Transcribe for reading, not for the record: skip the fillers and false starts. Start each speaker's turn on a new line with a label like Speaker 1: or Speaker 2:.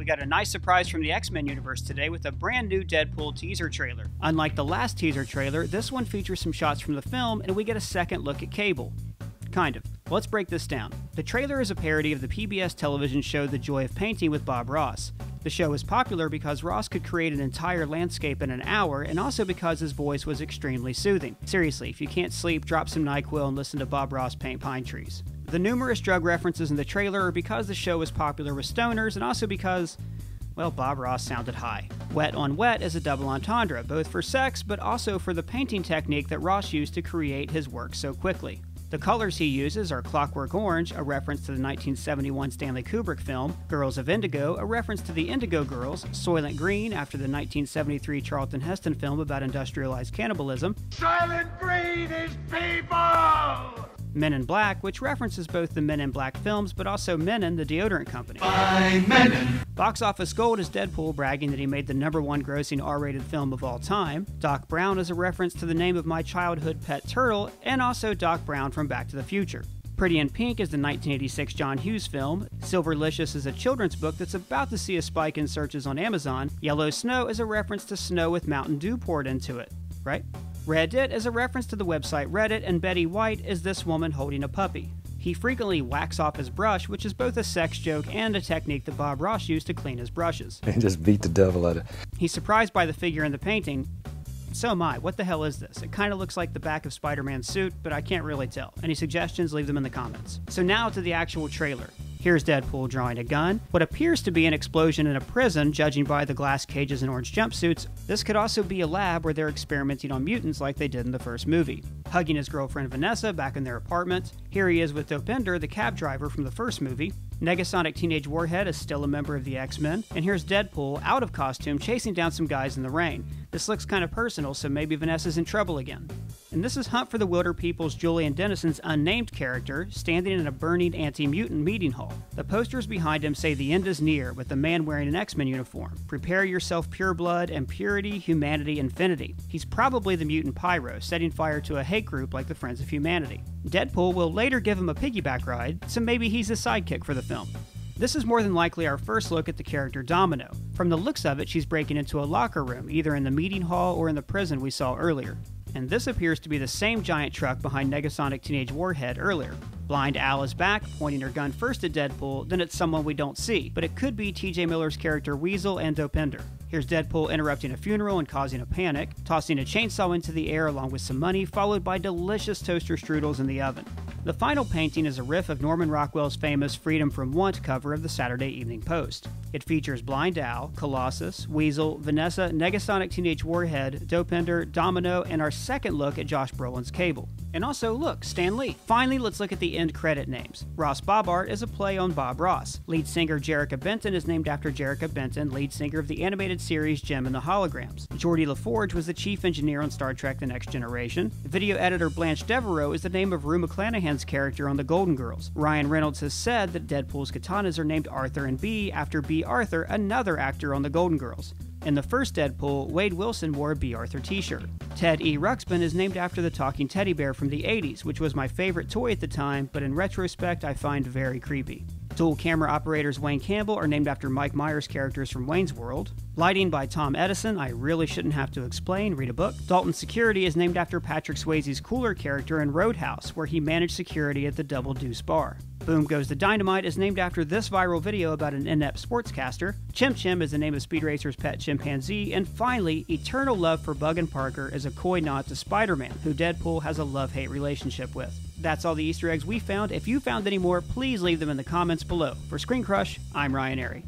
Speaker 1: We got a nice surprise from the X-Men universe today with a brand new Deadpool teaser trailer. Unlike the last teaser trailer, this one features some shots from the film and we get a second look at Cable. Kind of. Let's break this down. The trailer is a parody of the PBS television show The Joy of Painting with Bob Ross. The show was popular because Ross could create an entire landscape in an hour, and also because his voice was extremely soothing. Seriously, if you can't sleep, drop some NyQuil and listen to Bob Ross paint pine trees. The numerous drug references in the trailer are because the show was popular with stoners, and also because, well, Bob Ross sounded high. Wet on wet is a double entendre, both for sex, but also for the painting technique that Ross used to create his work so quickly. The colors he uses are Clockwork Orange, a reference to the 1971 Stanley Kubrick film, Girls of Indigo, a reference to the Indigo Girls, Soylent Green, after the 1973 Charlton Heston film about industrialized cannibalism,
Speaker 2: Soylent Green is people!
Speaker 1: Men in Black, which references both the Men in Black films, but also MENNEN, the deodorant company.
Speaker 2: By MENNEN.
Speaker 1: Box Office Gold is Deadpool bragging that he made the #1 grossing R-rated film of all time. Doc Brown is a reference to the name of my childhood pet turtle, and also Doc Brown from Back to the Future. Pretty in Pink is the 1986 John Hughes film. Silverlicious is a children's book that's about to see a spike in searches on Amazon. Yellow Snow is a reference to snow with Mountain Dew poured into it, right? Reddit is a reference to the website Reddit, and Betty White is this woman holding a puppy. He frequently whacks off his brush, which is both a sex joke and a technique that Bob Ross used to clean his brushes.
Speaker 3: And just beat the devil out of it.
Speaker 1: He's surprised by the figure in the painting. So am I. What the hell is this? It kind of looks like the back of Spider-Man's suit, but I can't really tell. Any suggestions? Leave them in the comments. So now to the actual trailer. Here's Deadpool drawing a gun. What appears to be an explosion in a prison, judging by the glass cages and orange jumpsuits. This could also be a lab where they're experimenting on mutants like they did in the first movie. Hugging his girlfriend Vanessa back in their apartment. Here he is with Dopinder, the cab driver from the first movie. Negasonic Teenage Warhead is still a member of the X-Men. And here's Deadpool, out of costume, chasing down some guys in the rain. This looks kind of personal, so maybe Vanessa's in trouble again. And this is Hunt for the Wilder People's Julian Dennison's unnamed character, standing in a burning anti-mutant meeting hall. The posters behind him say the end is near, with the man wearing an X-Men uniform. Prepare yourself pure blood and purity, humanity, infinity. He's probably the mutant Pyro, setting fire to a hate group like the Friends of Humanity. Deadpool will later give him a piggyback ride, so maybe he's his sidekick for the film. This is more than likely our first look at the character Domino. From the looks of it, she's breaking into a locker room, either in the meeting hall or in the prison we saw earlier. And this appears to be the same giant truck behind Negasonic Teenage Warhead earlier. Blind Al is back, pointing her gun first at Deadpool, then at someone we don't see, but it could be TJ Miller's character Weasel and Dopinder. Here's Deadpool interrupting a funeral and causing a panic, tossing a chainsaw into the air along with some money, followed by delicious toaster strudels in the oven. The final painting is a riff of Norman Rockwell's famous Freedom from Want cover of the Saturday Evening Post. It features Blind Al, Colossus, Weasel, Vanessa, Negasonic Teenage Warhead, Dopinder, Domino, and our second look at Josh Brolin's Cable. And also, look, Stan Lee. Finally, let's look at the end credit names. Ross Bobart is a play on Bob Ross. Lead singer Jerrica Benton is named after Jerrica Benton, lead singer of the animated series Jem and the Holograms. Geordie LaForge was the chief engineer on Star Trek The Next Generation. Video editor Blanche Devereaux is the name of Rue McClanahan's character on The Golden Girls. Ryan Reynolds has said that Deadpool's katanas are named Arthur and Bea after Bea Arthur, another actor on The Golden Girls. In the first Deadpool, Wade Wilson wore a Bea Arthur t-shirt. Ted E. Ruxpin is named after the talking teddy bear from the 80s, which was my favorite toy at the time, but in retrospect I find very creepy. Dual camera operators Wayne Campbell are named after Mike Myers characters from Wayne's World. Lighting by Tom Edison, I really shouldn't have to explain, read a book. Dalton Security is named after Patrick Swayze's Cooler character in Roadhouse, where he managed security at the Double Deuce Bar. Boom Goes the Dynamite is named after this viral video about an inept sportscaster. Chim Chim is the name of Speed Racer's pet chimpanzee. And finally, Eternal Love for Bug and Parker is a coy nod to Spider-Man, who Deadpool has a love-hate relationship with. That's all the Easter eggs we found. If you found any more, please leave them in the comments below. For Screen Crush, I'm Ryan Airy.